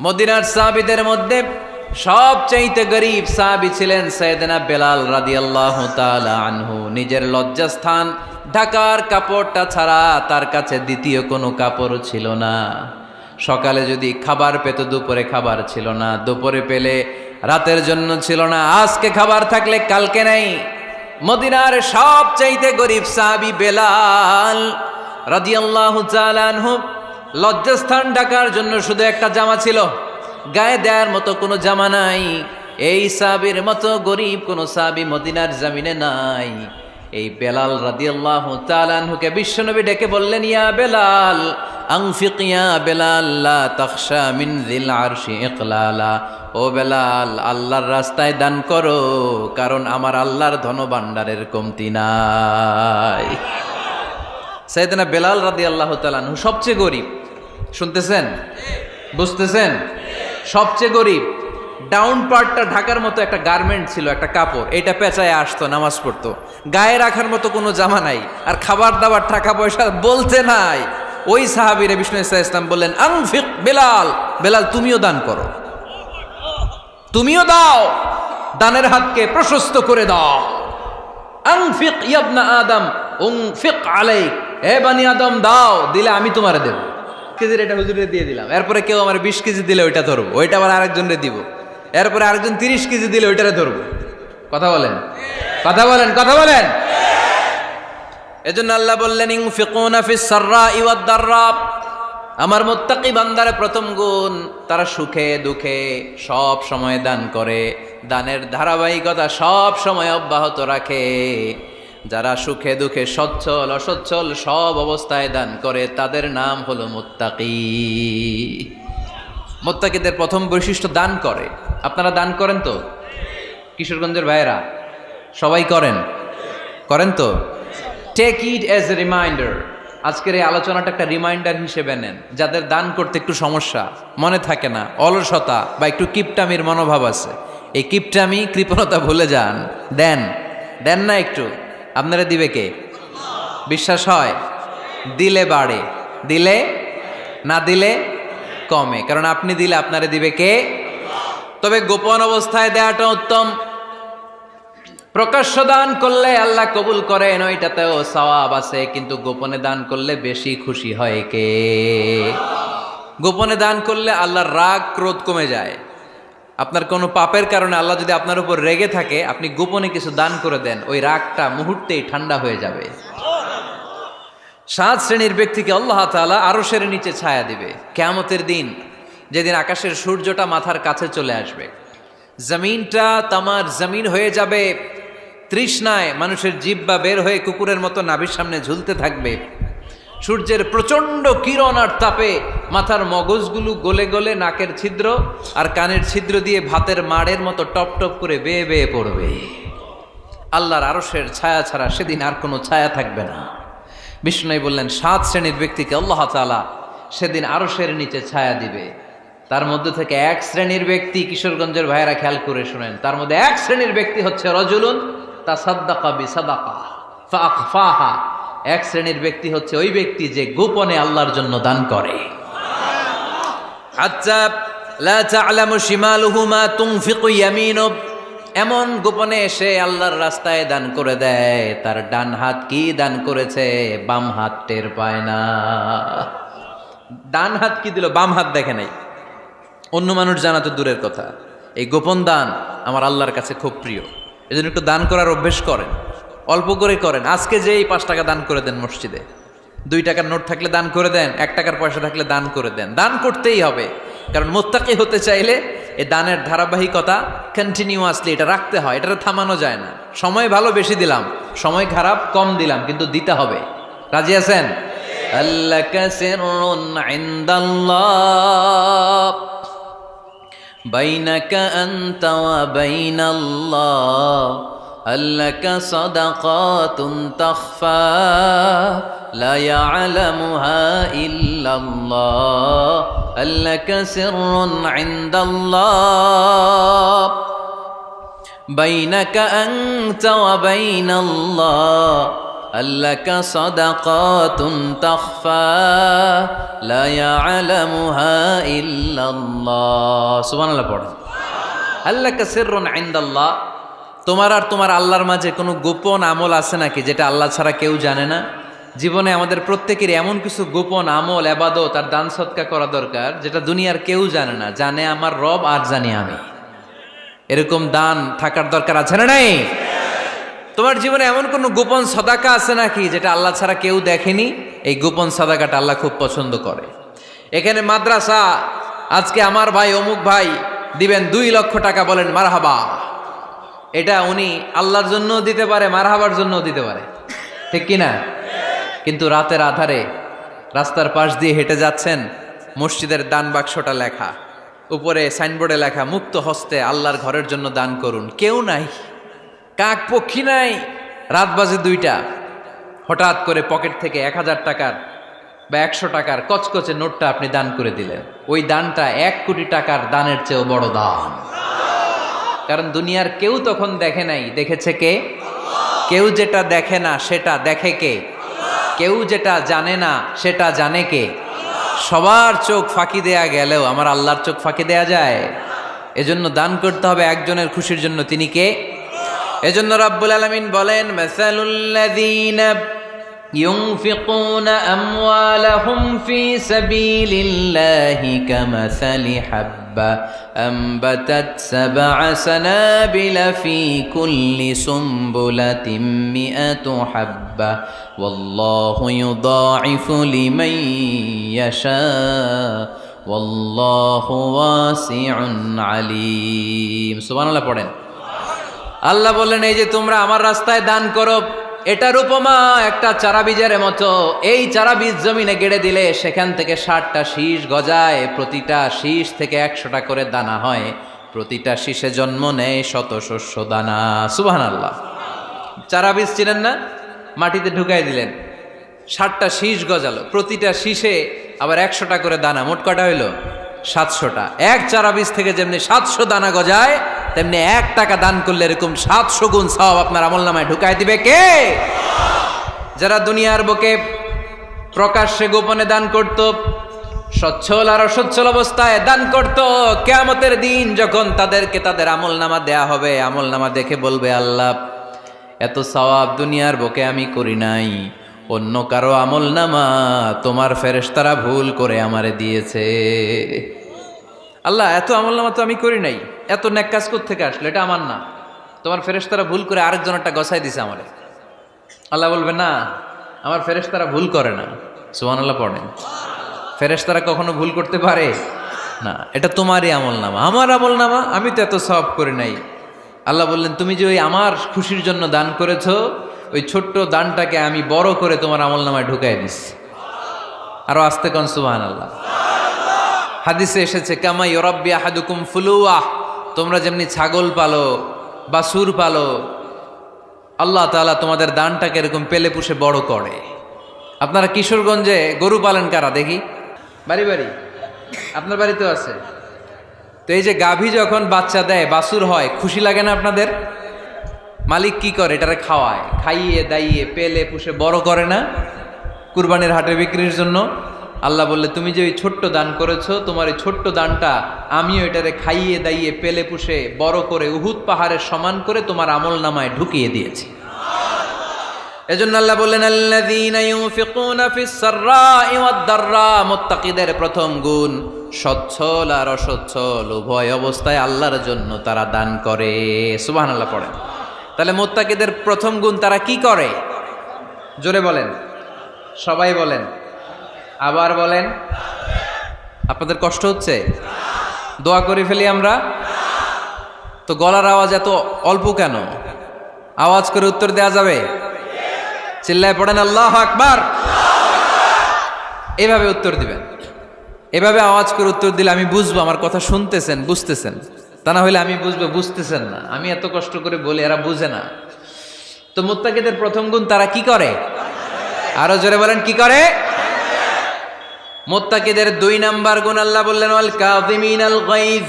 মদিনার সাহাবীদের মধ্যে সবচাইতে গরীব সাহাবী ছিলেন সাইয়েদনা বেলাল রাদিয়াল্লাহু তাআলা আনহু। নিজের লজ্জাস্থান ঢাকার কাপড়টা ছাড়া তার কাছে দ্বিতীয় কোনো কাপড় ছিল না। সকালে যদি খাবার পেত, দুপুরে খাবার ছিল না, দুপুরে পেলে রাতের জন্য ছিল না, আজকে খাবার থাকলে কালকে নাই। মদিনার সবচাইতে গরীব সাহাবী বেলাল রাদিয়াল্লাহু তাআলা আনহু, লজ্জাস্থান ঢাকার জন্য শুধু একটা জামা ছিল, গায়ে দেওয়ার মতো কোনো জামা নাই। এই সাহাবীর মতো গরীব কোনো সাহাবী মদিনার জমিনে নাই। এই বেলাল রাদিয়াল্লাহু তাআলা আনহুকে বিশ্বনবী ডেকে বললেন, ইয়া বেলাল আনফিক ইয়া বেলাল লা তাখশা মিন যিল আরশি ইকলালা। ও বেলাল, আল্লাহর রাস্তায় দান করো, কারণ আমার আল্লাহর ধনভাণ্ডারের কমতি নাই। সাইয়েদনা বেলাল রাদিয়াল্লাহু তাআলা আনহু সবচেয়ে গরীব। শুনতেছেন? বুঝতেছেন? সবচেয়ে গরীব। ডাউন পার্টটা ঢাকার মতো একটা গার্মেন্ট ছিল, একটা কাপড়, এটা পেঁচায় আসতো, নামাজ পড়তো। গায়ে রাখার মতো কোনো জামা নাই, আর খাবার দাবার টাকা পয়সা বলতে নাই। ওই সাহাবীরে বিষ্ণু ইসলাম বললেন, আনফিক বেলাল, বেলাল তুমিও দান করো, তুমিও দাও, দানের হাতকে প্রশস্ত করে দাও। আনফিক ইবনা আদম উনফিক আলাইক, হে বানি আদম দাও, দিলে আমি তোমারে দেব। কেজির এটা হুজুরে দিয়ে দিলাম, এরপরে কেউ আমার 20 কেজি দিলে ওইটা ধরবো, ওইটা আবার আরেকজনরে দিব, এরপরে আরেকজন 30 কেজি দিলে ওইটারে ধরবো। কথা বলেন, কথা বলেন, কথা বলেন। এজন্য আল্লাহ বললেন, ইনফিকুনা ফিস সাররাই ওয়াদ দাররা। আমার মুত্তাকি বান্দার প্রথম গুণ, তারা সুখে দুঃখে সব সময় দান করে, দানের ধারাবাহিকতা সব সময় অব্যাহত রাখে। যারা সুখে দুঃখে সচ্ছল অসচ্ছল সব অবস্থায় দান করে, তাদের নাম হলো মুত্তাকি। মুত্তাকিদের প্রথম বৈশিষ্ট্য দান করে। আপনারা দান করেন তো? কিশোরগঞ্জের ভাইয়েরা সবাই করেন? করেন তো? Take it as a reminder. আজকের এই আলোচনাটা একটা রিমাইন্ডার হিসেবে নেন। যাদের দান করতে একটু সমস্যা, মনে থাকে না, অলসতা বা একটু কিপটামির মনোভাব আছে, এই কিপটামি কৃপণতা ভুলে যান, দেন। দেন না একটু, আপনারা দিবে কে? বিশ্বাস হয়? দিলে বাড়ে, দিলে না দিলে কমে, কারণ আপনি দিলে আপনারে দিবে কে? তবে গোপন অবস্থায় দেওয়াটা উত্তম। প্রকাশ্য দান করলে আল্লাহ কবুল করেন, ওইটাতেও সওয়াব আছে, কিন্তু গোপনে দান করলে বেশি খুশি হয় কে? গোপনে দান করলে আল্লাহর রাগ ক্রোধ কমে যায়। আপনার কোনো পাপের কারণে আল্লাহ যদি আপনার উপর রেগে থাকে, আপনি গোপনে কিছু দান করে দেন, ওই রাগটা মুহূর্তেই ঠান্ডা হয়ে যাবে। 7 শ্রেণীর ব্যক্তিকে আল্লাহ তাআলা আরশের নিচে ছায়া দিবে কিয়ামতের দিন, যেদিন আকাশের সূর্যটা মাথার কাছে চলে আসবে, জমিনটা তামার জমিন হয়ে যাবে, তৃষ্ণায় মানুষের জিহ্বা বের হয়ে কুকুরের মতো নাভির সামনে ঝুলতে থাকবে। সূর্যের প্রচণ্ড কিরণ আর তাপে মাথার মগজগুলো গলে গলে নাকের ছিদ্র আর কানের ছিদ্র দিয়ে ভাতের মাড়ের মতো টপ টপ করে বেয়ে বেয়ে পড়বে। আল্লাহর আরশের ছায়া ছাড়া সেদিন আর কোনো ছায়া থাকবে না। বিষ্ণু বললেন, 7 শ্রেণীর ব্যক্তিকে আল্লাহ তাআলা সেদিন আরশের নিচে ছায়া দিবে। তার মধ্যে থেকে 1 শ্রেণীর ব্যক্তি, কিশোরগঞ্জের ভাইয়েরা খেয়াল করে শুনেন, তার মধ্যে 1 শ্রেণীর ব্যক্তি হচ্ছে রজুলুন তাসাদ্দাকা বিসাদাকা ফাআখফাহা। 1 শ্রেণীর ব্যক্তি হচ্ছে ওই ব্যক্তি যে গোপনে আল্লাহর জন্য দান করে। হাত্তা লা তা'লামু শিমালুহু মা তুনফিকু ইয়ামিনু, এমন গোপনে এসে আল্লাহর রাস্তায় দান করে দেয়, তার ডান হাত কি দান করেছে বাম হাত টের পায় না। ডান হাত কি দিল, বাম হাত দেখে নাই। অন্য মানুষ জানা তো দূরের কথা, এই গোপন দান আমার আল্লাহর কাছে খুব প্রিয়। এজন্য একটু দান করার অভ্যেস করেন, অল্প করে করেন। আজকে যে এই 5 টাকা দান করে দেন মসজিদে, 2 টাকার নোট থাকলে দান করে দেন, 1 টাকার পয়সা থাকলে দান করে দেন। দান করতেই হবে, কারণ মুত্তাকি হতে চাইলে এই দানের ধারাবাহিকতা কন্টিনিউয়াসলি এটা রাখতে হয়, এটা থামানো যায় না। সময় ভালো বেশি দিলাম, সময় খারাপ কম দিলাম, কিন্তু দিতে হবে। রাজি আছেন? আল্লাকা সিররুন ইনদাল্লাহ বাইনাকা আনতা ওয়া বাইনাল্লাহ, আল্লাকা সাদাকাতুন তাখফা লা ইয়ালামুহা ইল্লাল্লাহ, আল্লাকা সিররুন ইনদাল্লাহ বাইনাকা আনতা ওয়া বাইনাল্লাহ, আল্লাকা সাদাকাতুন তাখফা লা ইয়ালামুহা ইল্লাল্লাহ। সুবহানাল্লাহ পড়েন। আল্লাকা সিররুন ইনদাল্লাহ, তোমার আর তোমার আল্লাহর মাঝে কোনো গোপন আমল আছে নাকি যেটা আল্লাহ ছাড়া কেউ জানে না? জীবনে আমাদের প্রত্যেকেরই এমন কিছু গোপন আমল, ইবাদত আর দান সদকা করা দরকার যেটা দুনিয়ার কেউ জানে না, জানে আমার রব আর জানি আমি। এরকম দান থাকার দরকার আছে না নাই? তোমার জীবনে এমন কোনো গোপন সাদাকা আছে নাকি যেটা আল্লাহ ছাড়া কেউ দেখেনি? এই গোপন সাদাকাটা আল্লাহ খুব পছন্দ করে। এখানে মাদ্রাসা, আজকে আমার ভাই অমুক ভাই দিবেন 2 লক্ষ টাকা, বলেন মারহাবা। এটা উনি আল্লাহর জন্য দিতে পারে, মারহাবার জন্য দিতে পারে, ঠিক কিনা? কিন্তু রাতের আধারে রাস্তার পাশ দিয়ে হেঁটে যাচ্ছেন, মসজিদের দান বাক্সটা লেখা, উপরে সাইনবোর্ডে লেখা মুক্ত হস্তে আল্লাহর ঘরের জন্য দান করুন। কেউ নাই, কাক পক্ষী নাই, রাত বাজে 2টা, হঠাৎ করে পকেট থেকে 1000 টাকার বা 100 টাকার কচকচে নোটটা আপনি দান করে দিলেন। ওই দানটা 1 কোটি টাকার দানের চেয়েও বড় দান। কারণ দুনিয়ার কেউ তখন দেখে নাই, দেখেছে কে? কেউ যেটা দেখে না সেটা দেখে কে? কেউ যেটা জানে না সেটা জানে কে? সবার চোখ ফাঁকি দেয়া গেলেও আমার আল্লাহর চোখ ফাঁকি দেয়া যায়? এজন্য দান করতে হবে একজনের খুশির জন্য, তিনি কে? এজন্য রাব্বুল আলামিন বলেন, মাসালুল্লাযীনা ইউনফিকুনা আমওয়ালাহুম ফি সাবিলিল্লাহি কামাসালি হাব্বা আনবাতাত সাবআ সানাবিলা ফি কুল্লি সুমবুলাতিন মিআতু হাব্বা ওয়াল্লাহু ইউদাঈফু লিমান ইয়াশা ওয়াল্লাহু ওয়াসিউন আলীম। সুবহানাল্লাহ পড়েন। আল্লাহ বললেন, এই যে তোমরা আমার রাস্তায় দান করো, এটার উপমা একটা চারা বীজের মতো। এই চারা বীজ জমিনে গেড়ে দিলে সেখান থেকে 60টা শীষ গজায়, প্রতিটা শীষ থেকে 100টা করে দানা হয়, প্রতিটা শীষে জন্ম নেয় শত শস্য দানা। সুবহানাল্লাহ। চারা বীজ চিনেন না? মাটিতে ঢুকাই দিলেন, 60টা শীষ গজালো, প্রতিটা শীষে আবার 100টা করে দানা, মোট কটা হইল? 700টা। এক চারা বীজ থেকে যেমনি 700 দানা গজায়, তেমনি 1 টাকা দান করলে এরকম 700 গুণ সওয়াব আপনার আমলনামায় ঢুকাই দিবে কে? যারা দুনিয়ার বুকে প্রকাশ্যে গোপনে দান করত, সচ্ছল আর অসচ্ছল অবস্থায় দান করত, কিয়ামতের দিন যখন তাদেরকে তাদের আমলনামা দেয়া হবে, আমলনামা দেখে বলবে, আল্লাহ এত সওয়াব দুনিয়ার বুকে আমি করি নাই, অন্য কারো আমলনামা তোমার ফেরেশতারা ভুল করে আমারে দিয়েছে। আল্লাহ এত আমলনামা তো আমি করি নাই, এত নেক কাজ কোত্থেকে আসলো? এটা আমার না, তোমার ফেরেশতারা ভুল করে আরেকজনেরটা গছাই দিছে আমারে। আল্লাহ বলবে, না, আমার ফেরেশতারা ভুল করে না। সুবহানাল্লাহ পড়েন। ফেরেশতারা কখনো ভুল করতে পারে না, এটা তোমারই আমলনামা, আমার আমলনামা, আমি তো এত সওয়াব করি নাই। আল্লাহ বললেন, তুমি যে ওই আমার খুশির জন্য দান করেছো, ওই ছোট্ট দানটাকে আমি বড় করে তোমার আমলনামায় ঢুকাই দিচ্ছি। আরো আস্তে কোন সুবহানাল্লাহ। হাদিসে এসেছে, কামা ইউরাব্বি আহাদুকুম ফুলুয়া, তোমরা যেমনি ছাগল পালো, বাছুর পালো, আল্লাহ তাআলা তোমাদের দানটাকে এরকম পেলে পুষে বড় করে। আপনারা কিশোরগঞ্জে গরু পালেন কারা দেখি? বাড়ি বাড়ি, আপনার বাড়িতেও আছে। তো এই যে গাভী যখন বাচ্চা দেয়, বাছুর হয়, খুশি লাগে না আপনাদের? মালিক কি করে? এটারে খাওয়ায়, খাইয়ে দাইয়ে পেলে পুষে বড় করে না? কুরবানির হাটে বিক্রির জন্য। আল্লাহ বললে, তুমি যে ওই ছোট্ট দান করেছো, তোমার এই ছোট্ট দানটা আমিও এটারে খাইয়ে দাইয়ে পেলে পুষে বড় করে উহুদ পাহাড়ের সমান করে তোমার আমলনামায় ঢুকিয়ে দিয়েছি। এজন্য আল্লাহ বললেন, আল্লাযীনা ইউনফিকুনা ফিস সাররাই ওয়াদ দাররা, মুত্তাকিদের প্রথম গুণ সচ্ছল আর অসচ্ছল উভয় অবস্থায় আল্লাহর জন্য তারা দান করে। সুবহানাল্লাহ পড়েন। তাহলে মুত্তাকিদের প্রথম গুণ, তারা কি করে? জোরে বলেন, সবাই বলেন, আবার বলেন। আপনাদের কষ্ট হচ্ছে? দোয়া করে ফেলি আমরা তো। গলার আওয়াজ এত অল্প কেন? আওয়াজ করে উত্তর দেয়া যাবে? চিল্লায় পড়েন আল্লাহু আকবার। এভাবে উত্তর দিবেন, এভাবে আওয়াজ করে উত্তর দিলে আমি বুঝবো আমার কথা শুনতেছেন, বুঝতেছেন। তা না হলে আমি বুঝবো বুঝতেছেন না, আমি এত কষ্ট করে বলি, এরা বুঝে না। তো মুত্তাকিদের প্রথম গুণ, তারা কি করে? আরো জোরে বলেন, কি করে? মুত্তাকিদের 2 নাম্বার গুণ আল্লাহ বললেন, ওয়াল কাযিমিনাল গায়জ।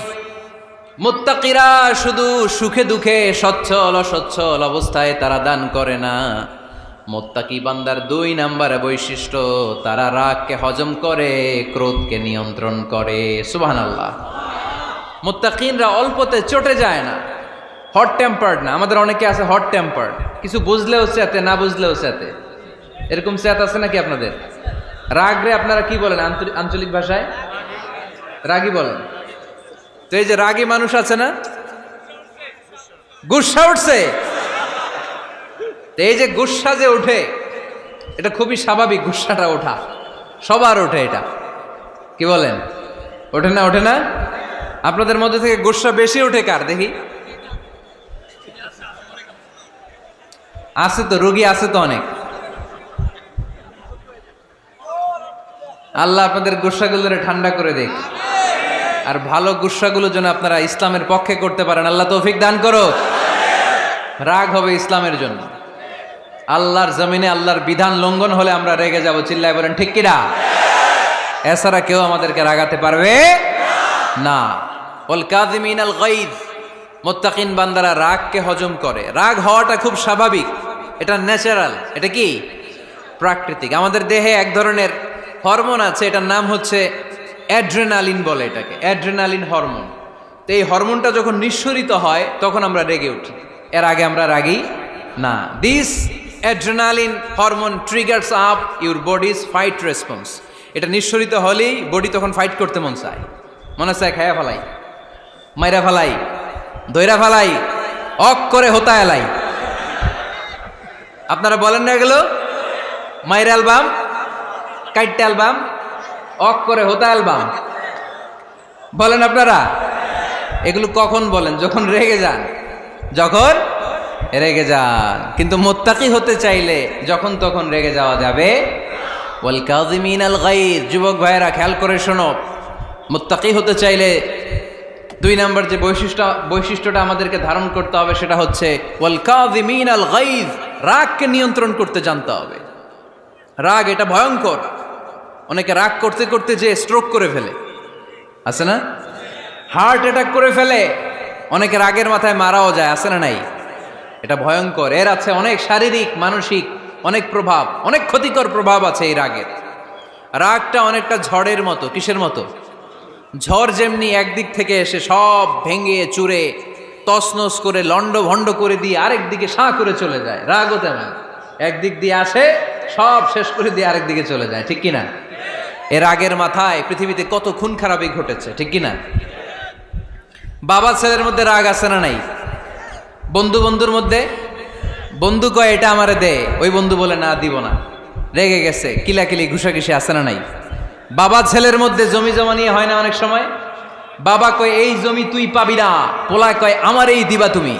মুত্তাকিরা শুধু সুখে দুঃখে, সচ্ছল অসচ্ছল অবস্থায় তারা দান করে না, মুত্তাকি বান্দার 2 নম্বরে বৈশিষ্ট্য, তারা রাগকে হজম করে, ক্রোধকে নিয়ন্ত্রণ করে। সুবহানাল্লাহ। মুত্তাকিনরা অল্পতে চটে যায় না, হট টেম্পার্ড না। আমাদের অনেকে আছে হট টেম্পার্ড, কিছু বুঝলেও চেতে, না বুঝলেও চেতে। এরকম চেত আছে নাকি আপনাদের? রাগ রে আপনারা কি বলেন আঞ্চলিক ভাষায়? রাগী বলেন। তো এই যে রাগী মানুষ আছে না, গুসা উঠছে, এই যে গুসা যে ওঠে, এটা খুবই স্বাভাবিক। গুসাটা ওঠা সবার ওঠে, এটা কি বলেন? ওঠে না? ওঠে না? আপনাদের মধ্যে থেকে গুসা বেশি ওঠে কার দেখি? আছে তো, রোগী আছে তো অনেক। আল্লাহ আপনাদের গুসাগুলোরে ঠান্ডা করে দেখ, আর ভালো গুসাগুলো যেন আপনারা ইসলামের পক্ষে করতে পারেন। আল্লাহ তৌফিক দান করো। রাগ হবে ইসলামের জন্য। আল্লাহর জমিনে আল্লাহর বিধান লঙ্ঘন হলে আমরা রেগে যাব, চিল্লায় বলেন ঠিক কিনা? এছাড়া কেউ আমাদেরকে রাগাতে পারবে না। ওয়াল কাযিমিনাল গায়জ, মুত্তাকিন বান্দারা রাগকে হজম করে। রাগ হওয়াটা খুব স্বাভাবিক, এটা ন্যাচারাল, এটা কি প্রাকৃতিক। আমাদের দেহে এক ধরনের হরমোন আছে, এটার নাম হচ্ছে অ্যাড্রেনালিন বলে এটাকে, অ্যাড্রেনালিন হরমোন। তো এই হরমোনটা যখন নিঃসরিত হয় তখন আমরা রেগে উঠি, এর আগে আমরা রাগি না। This adrenaline hormone triggers up your bodies fight response. এটা নিঃসরিত হলেই বডি তখন ফাইট করতে মন চায়, মনে চায় খায়া ফেলাই, মাইরা ফেলাই, দইরা ফেলাই, অক করে হোতা এলাই। আপনারা বলেন না এগুলো? মাইরা অ্যালবাম, কাইটটা অ্যালবাম, অক করে হোতা অ্যালবাম বলেন আপনারা? এগুলো কখন বলেন? যখন রেগে যান, যখন রেগে যান। কিন্তু মুত্তাকি হতে চাইলে যখন তখন রেগে যাওয়া যাবে। ওয়াল কাযিমিনাল গায়জ, যুবক ভাইয়েরা খেয়াল করে শোনো, মুত্তাকি হতে চাইলে 2 নম্বর যে বৈশিষ্ট্যটা আমাদেরকে ধারণ করতে হবে সেটা হচ্ছে ওয়াল কাযিমিনাল গায়জ, রাগকে নিয়ন্ত্রণ করতে জানতে হবে। রাগ এটা ভয়ঙ্কর। অনেকে রাগ করতে করতে যে স্ট্রোক করে ফেলে, আছে না? হার্ট অ্যাটাক করে ফেলে। অনেকে রাগের মাথায় মারাও যায়, আছে না নাই? এটা ভয়ঙ্কর। এর আছে অনেক শারীরিক, মানসিক অনেক প্রভাব, অনেক ক্ষতিকর প্রভাব আছে এই রাগের। রাগটা অনেকটা ঝড়ের মতো। কিসের মতো? ঝড় যেমনি একদিক থেকে এসে সব ভেঙে চুরে তছনছ করে লন্ড ভন্ড করে দিয়ে আরেক দিকে সাঁ করে চলে যায়, রাগও তেমন। একদিক দিয়ে আসে, সব শেষ করে দিয়ে আরেক দিকে চলে যায়, ঠিক কিনা? এর রাগের মাথায় পৃথিবীতে কত খুন খারাপই ঘটেছে, ঠিক কিনা? বাবা ছেলের মধ্যে রাগ আছে না নাই? বন্ধু বন্ধুর মধ্যে, বন্ধু কয় এটা আমারে দে, ওই বন্ধু বলে না দিব না, রেগে গেছে, কিলাকিলি ঘুষাঘুষি আছে না নাই? বাবা ছেলের মধ্যে জমি জমা নিয়ে হয় না অনেক সময়? বাবা কয় এই জমি তুই পাবি না, পোলায় কয় আমার এই দিবা তুমি।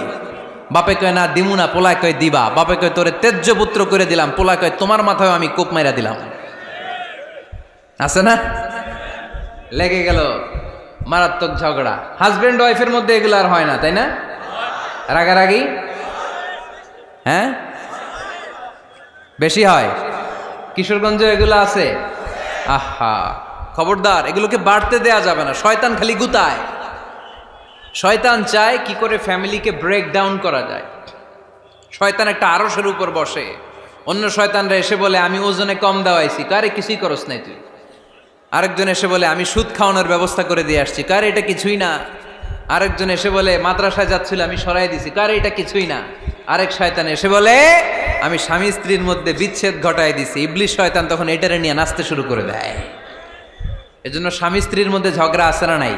বাপে কয় না দিমু না, পোলায় কয় দিবা। বাপে কয় তোরে তেজ্য পুত্র করে দিলাম, পোলায় কয় তোমার মাথায় আমি কোপ মাইরা দিলাম। আছে না? লেগে গেল, মারাত্মক ঝগড়া। হাজবেন্ড ওয়াইফের মধ্যে এগুলো আর হয় না, তাই না? রাগারাগি হ্যাঁ বেশি হয়। কিশোরগঞ্জে এগুলো আছে। আহা, খবরদার, এগুলোকে বাড়তে দেয়া যাবে না। শয়তান খালি গুতায়। শয়তান চায় কি করে ফ্যামিলিকে ব্রেক ডাউন করা যায়। শয়তান একটা আরশের উপর বসে, অন্য শয়তানরা এসে বলে আমি ওজনে কম দেওয়াইছি, কারে কিছুই করস নাই তুই। আরেকজন এসে বলে আমি সুদ খাওয়ানোর ব্যবস্থা করে দিয়ে আসছি, কারে এটা কিছুই না। আরেকজন এসে বলে মাদ্রাসায় যাচ্ছিল আমি সরাই দিছি, কারে এটা কিছুই না। আরেক শয়তান এসে বলে আমি স্বামী স্ত্রীর মধ্যে বিচ্ছেদ ঘটাই দিছি। ইবলিশ শয়তান তখন এটারে নিয়ে নাচতে শুরু করে দেয়। এজন্য স্বামী স্ত্রীর মধ্যে ঝগড়া আছে না নাই?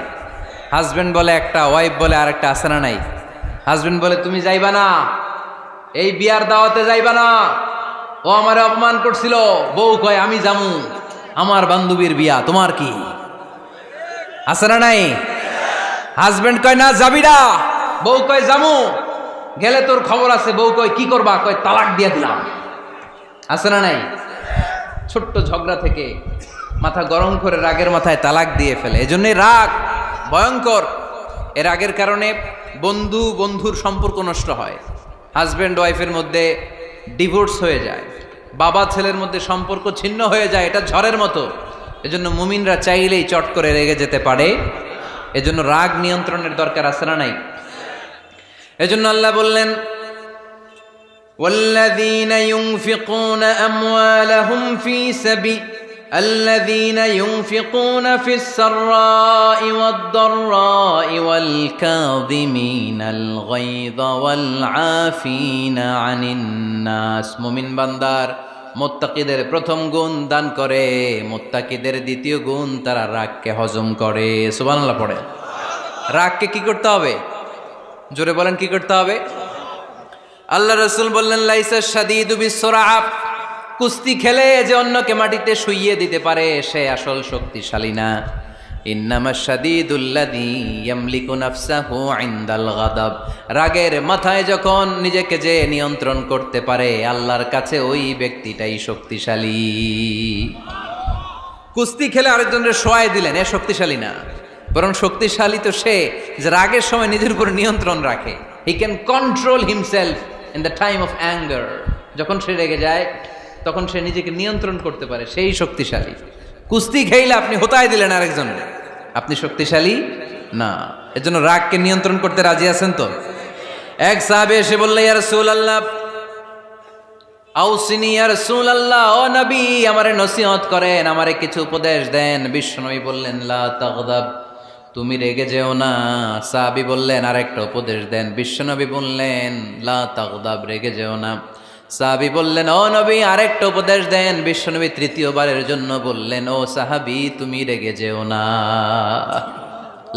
হাজবেন্ড বলে একটা, ওয়াইফ বলে আরেকটা, আছে না নাই? হাজবেন্ড বলে তুমি যাইবা না, এই বিয়ার দাওয়াতে যাইবা না, ও আমারে অপমান করছিল। বউ কয় আমি যামু, আমার বান্ধবীর বিয়া, তোমার কি? আছে না নাই? হাজবেন্ড কয় না যাবি না, বউ কয় যামু, গেলে তোর খবর আছে। বউ কয় কি করবা? কয় তালাক দিয়ে দিলাম। আছে না নাই? ছোট্ট ঝগড়া থেকে মাথা গরম করে রাগের মাথায় তালাক দিয়ে ফেলে। এজন্যই রাগ ভয়ঙ্কর। এর রাগের কারণে বন্ধু বন্ধুর সম্পর্ক নষ্ট হয়, হাজব্যান্ড ওয়াইফের মধ্যে ডিভোর্স হয়ে যায়, বাবা ছেলের মধ্যে সম্পর্ক ছিন্ন হয়ে যায়। এটা ঝড়ের মতো। এজন্য মুমিনরা চাইলেই চট করে রেগে যেতে পারে। এজন্য রাগ নিয়ন্ত্রণের দরকার আছে না নাই? এজন্য আল্লাহ বললেন والذين ينفقون أموالهم في سبيل الذين ينفقون في السراء والضراء والكاظمين الغيظ والعافين عن الناس মুমিন বান্দার মুত্তাকিদের প্রথম গুণ দান করে, মুত্তাকিদের দ্বিতীয় গুণ তারা রাগকে হজম করে। সুবহানাল্লাহ পড়ে। রাগকে কি করতে হবে? জোরে বলেন, কি করতে হবে? আল্লাহ রাসূল বললেন, লাইসা শাদীদু বিসরাআ, কুস্তি খেলে যে অন্যকে মাটিতে শুইয়ে দিতে পারে সে আসল শক্তিশালী না। ইন্নামা শাদীদুল্লাযী ইয়ামলিকু নাফসাহু ইনদাল গাদাব, রাগের মাথায় যখন নিজেকে যে নিয়ন্ত্রণ করতে পারে আল্লাহর কাছে ওই ব্যক্তিটাই শক্তিশালী। কুস্তি খেলে আরেকজনের শোয়াই দিলেন, এ শক্তিশালী না, বরং শক্তিশালী তো সে যে রাগের সময় নিজের উপর নিয়ন্ত্রণ রাখে। He can control himself in the time of anger, যখন সে রেগে যায় তখন সে নিজেকে নিয়ন্ত্রণ করতে পারে, সেই শক্তিশালী। কুস্তি খেইলে আপনি হোতায় দিলেন আরেকজনকে, আপনি শক্তিশালী না। এজন্য রাগকে নিয়ন্ত্রণ করতে রাজি আছেন তো? এক সাহাবী এসে বললেন, ইয়া রাসূলুল্লাহ আউসিনি, ইয়া রাসূলুল্লাহ, ও নবী আমারে নসিহত করেন, আমারে কিছু উপদেশ দেন। বিশ্বনবী বললেন, লা তাগদাব, তুমি রেগে যেও না। সাহাবী বললেন, আরেকটা উপদেশ দেন। বিশ্বনবী বললেন, লা তাগদাব, রেগে যেও না। সাহাবী বললেন, ও নবী আরেকটা উপদেশ দেন। বিশ্বনবী তৃতীয়বারের জন্য বললেন, ও সাহাবী তুমি রেগে যেও না,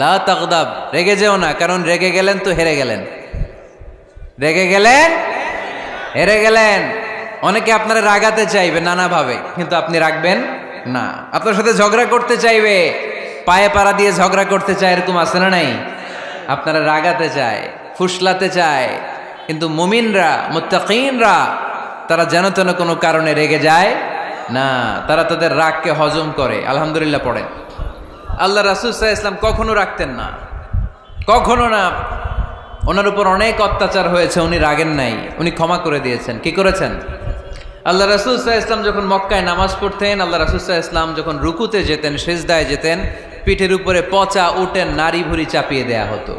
লা তাগদাব, রেগে যেও না। কারণ রেগে গেলেন তো হেরে গেলেন, রেগে গেলেন হেরে গেলেন। অনেকে আপনারা রাগাতে চাইবে নানাভাবে, কিন্তু আপনি রাখবেন না। আপনার সাথে ঝগড়া করতে চাইবে, পায়ে পাড়া দিয়ে ঝগড়া করতে চায়, এরকম আছে না নাই? আপনারা রাগাতে চায়, ফুসলাতে চায়, কিন্তু মুমিনরা, মুত্তাকিনরা তারা যেন তেন কোনো কারণে রেগে যায় না, তারা তাদের রাগকে হজম করে। আলহামদুলিল্লাহ পড়েন। আল্লাহ রাসূল সাল্লাল্লাহু আলাইহি ওয়াসাল্লাম কখনো রাগতেন না, কখনো না। ওনার উপর অনেক অত্যাচার হয়েছে, উনি রাগেন নাই, উনি ক্ষমা করে দিয়েছেন। কি করেছেন? আল্লাহ রাসূল সাল্লাল্লাহু আলাইহি ওয়াসাল্লাম যখন মক্কায় নামাজ পড়তেন, আল্লাহ রাসূল সাল্লাল্লাহু আলাইহি ওয়াসাল্লাম যখন রুকুতে যেতেন, সিজদায় যেতেন, পিঠের উপরে পচা উটের নাড়ি ভুঁড়ি চাপিয়ে দেয়া হতো।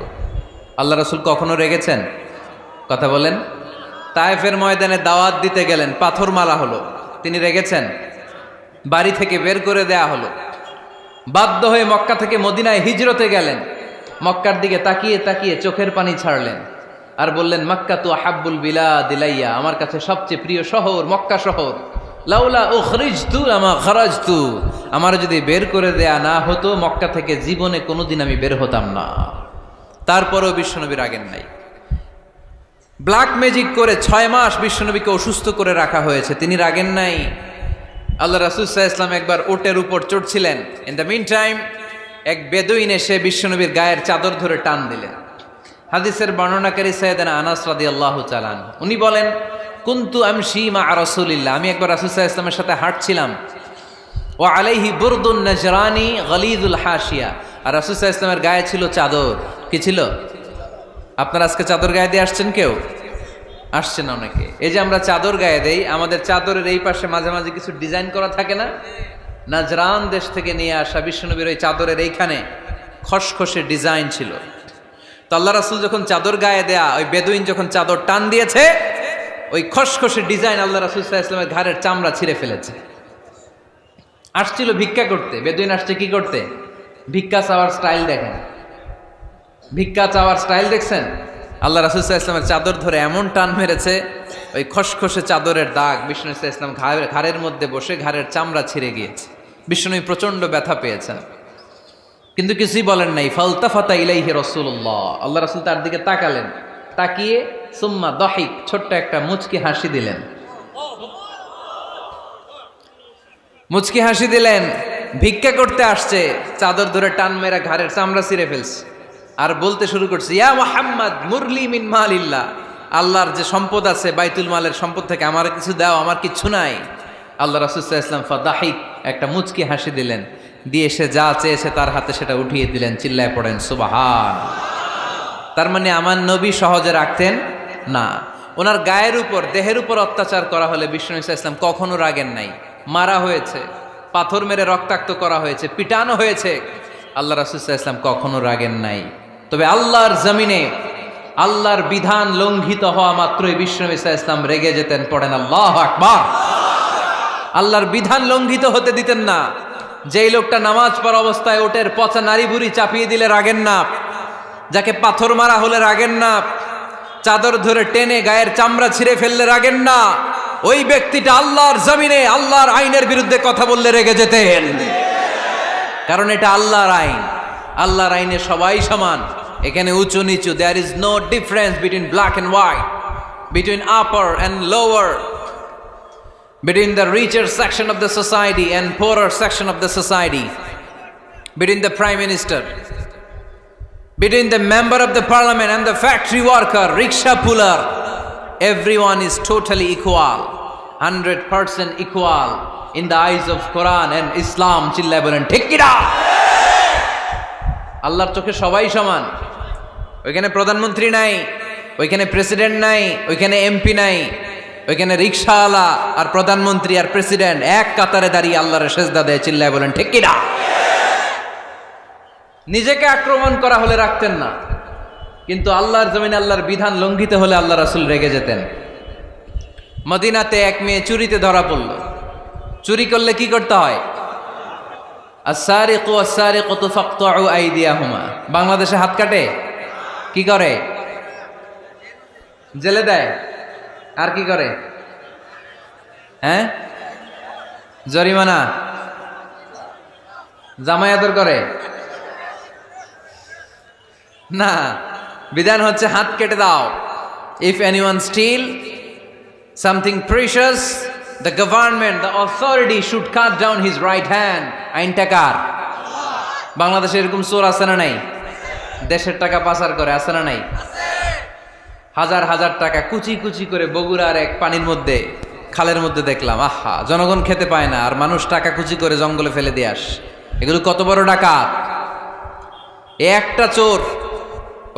আল্লাহ রাসূল কখনো রেগেছেন? কথা বলেন। তায়েফের ময়দানে দাওয়াত দিতে গেলেন, পাথর মারা হলো, তিনি রেগেছেন? বাড়ি থেকে বের করে দেয়া হলো, বাধ্য হয়ে মক্কা থেকে মদিনায় হিজরতে গেলেন। মক্কার দিকে তাকিয়ে তাকিয়ে চোখের পানি ছাড়লেন আর বললেন, মক্কা তু আহাব্বুল বিলাদ ইলাইয়া, আমার কাছে সবচেয়ে প্রিয় শহর মক্কা শহর। লাউলা উখরিজতু লামা খারাজতু, আমার যদি বের করে দেয়া না হতো মক্কা থেকে জীবনে কোনোদিন আমি বের হতাম না। তারপরেও বিশ্বনবী রাগেন নাই। ব্ল্যাক ম্যাজিক করে 6 মাস বিশ্বনবীকে অসুস্থ করে রাখা হয়েছে, তিনি রাগেন নাই। আল্লাহ রাসূল সাল্লাল্লাহু আলাইহি ওয়াসাল্লাম একবার উটের উপর চড়ছিলেন। ইন দ্য মিন টাইম এক বেদুইন এসে বিশ্বনবীর গায়ের চাদর ধরে টান দিলেন। হাদিসের বর্ণনাকারী সাইয়েদনা আনাস রাদিয়াল্লাহু তাআলা আনহু, উনি বলেন, কুনতু আমশি মা রাসূলিল্লাহ, আমি একবার রাসূল সাল্লাল্লাহু আলাইহি ওয়াসাল্লামের সাথে হাঁটছিলাম। ওয়া আলাইহি বুরদুন নাজরানি গলিযুল হাশিয়া, আর রাসূল সাল্লাল্লাহু আলাইহি ওয়াসাল্লামের গায়ে ছিল চাদর। কি ছিল? আপনারা আজকে চাদর গায়ে দিয়ে আসছেন? কেউ আসছেন? অনেকে। এই যে আমরা চাদর গায়ে দেই, আমাদের চাদরের এই পাশে মাঝে মাঝে কিছু ডিজাইন করা থাকে না? নাজরান দেশ থেকে নিয়ে আসা বিশ্বনবীর ওই চাদরের এইখানে খসখসে ডিজাইন ছিল। তো আল্লাহ রাসূল যখন চাদর গায়ে দেয়া, ওই বেদুইন যখন চাদর টান দিয়েছে, ওই খসখসে ডিজাইন আল্লাহ রাসূল সাল্লাল্লাহু আলাইহি ওয়াসাল্লামের ঘাড়ের চামড়া ছিঁড়ে ফেলেছে। আসছিল ভিক্ষা করতে, বেদুইন আসছে কি করতে? ভিক্ষা চাওয়ার স্টাইল দেখেন, ভিক্ষা চাওয়ার স্টাইল দেখছেন? আল্লাহ রাসূল সাল্লাল্লাহু আলাইহি ওয়াসাল্লামের চাদর ধরে এমন টান মেরেছে, ওই খসখসে চাদরের দাগ বিষ্ণু সাল্লাল্লাহু আলাইহি ওয়াসাল্লাম ঘাড়ের মধ্যে বসে ঘাড়ের চামড়া ছিঁড়ে গিয়েছে। বিষ্ণু প্রচন্ড ব্যথা পেয়েছেন, কিন্তু কিছুই বলেন নাই। ফালতাফাতা ইলাইহি রাসূলুল্লাহ, আল্লাহ রাসূল তার দিকে তাকালেন, তাকিয়ে সুম্মা দাহিক, ছোট্ট একটা মুচকি হাসি দিলেন। মুচকি হাসি দিলেন। ভিক্ষা করতে আসছে, চাদর ধরে টান মেরা ঘাড়ের চামড়া ছিঁড়ে ফেলছে, আর বলতে শুরু করছে, ইয়া মুহাম্মদ মুরলি মিন মালিল্লাহ, আল্লাহর যে সম্পদ আছে বাইতুল মালের সম্পদ থেকে আমার কিছু দাও, আমার কিছু নাই। আল্লাহ রাসূল সাল্লাল্লাহু আলাইহি ওয়াসাল্লাম ফাদাহিক, একটা মুচকি হাসি দিলেন, দিয়ে সে যা চেয়েছে তার হাতে সেটা উঠিয়ে দিলেন। চিল্লায় পড়েন সুবহান। তার মানে আমার নবী সহজে রাখতেন না। ওনার গায়ের উপর, দেহের উপর অত্যাচার করা হলে বিষ্ণু সাল্লাল্লাহু আলাইহি ওয়াসাল্লাম কখনো রাগেন নাই। মারা হয়েছে, পাথর মেরে রক্তাক্ত করা হয়েছে, পিটানো হয়েছে, আল্লাহ রাসূল সাল্লাল্লাহু আলাইহি ওয়াসাল্লাম কখনো রাগেন নাই। তবে আল্লাহর জমিনে আল্লাহর বিধান লঙ্ঘিত হওয়া মাত্রই বিশ্বনবী সাল্লাল্লাহু আলাইহি ওয়াসাল্লাম রেগে যেতেন। পড়েন আল্লাহু আকবার। আল্লাহর বিধান লঙ্ঘিত হতে দিতেন না। যেই লোকটা নামাজ পড়া অবস্থায় ওটের পচা নারী বুড়ি চাপিয়ে দিলে রাগেন না, যাকে পাথর মারা হলে রাগেন না, চাদর ধরে টেনে গায়ের চামড়া ছিঁড়ে ফেললে রাগেন না, ওই ব্যক্তিটা আল্লাহর জমিনে আল্লাহর আইনের বিরুদ্ধে কথা বললে রেগে যেতেন। কারণ এটা আল্লাহর আইন। আল্লাহর আইনে সবাই সমান। এখানে উঁচু নিচু, there is no difference between black and white, between upper and lower, between the richer section of the society and poorer section of the society, between the prime minister, between the member of the parliament and the factory worker, rickshaw puller, everyone is totally equal, 100% equal in the eyes of Quran and Islam. চিল্লায় বলেন ঠিক কি না? আল্লাহর চোখে সবাই সমান। ওইখানে প্রধানমন্ত্রী নাই, ওইখানে প্রেসিডেন্ট নাই, ওইখানে এমপি নাই, ওইখানে রিকশাওয়ালা আর প্রধানমন্ত্রী আর প্রেসিডেন্ট এক কাতারে দাঁড়িয়ে আল্লাহর সেজদা দেয়। চিল্লায় বলেন ঠিক কিনা? নিজেকে আক্রমণ করা হলে রাখতেন না, কিন্তু আল্লাহর জমিনে আল্লাহর বিধান লঙ্ঘিত হলে আল্লাহ রাসূল রেগে যেতেন। মদিনাতে এক মেয়ে চুরিতে ধরা পড়ল। চুরি করলে কি করতে হয়? আস-সারিকু ওয়াস-সারিকাতু ফাকতাউ আইদিয়াহুমা। বাংলাদেশে হাত কাটে, কি করে? জেলে দেয়। আর কি করে? হ্যাঁ, জরিমানা, জামাই আদর করে না। বিধান হচ্ছে হাত কেটে দাও। If anyone steal something precious, the government, the authority should cut down his right hand. আইনটা কার? বাংলাদেশে এরকম চোর আছে না নাই? দেশের টাকা পাচার করে, আছে না নাই? হাজার হাজার টাকা কুচি কুচি করে বগুড়ার এক পানির মধ্যে, খালের মধ্যে দেখলাম। আহা, জনগণ খেতে পায় না আর মানুষ টাকা কুচি করে জঙ্গলে ফেলে দিয়ে আস। এগুলো কত বড় ডাকাত! একটা চোর,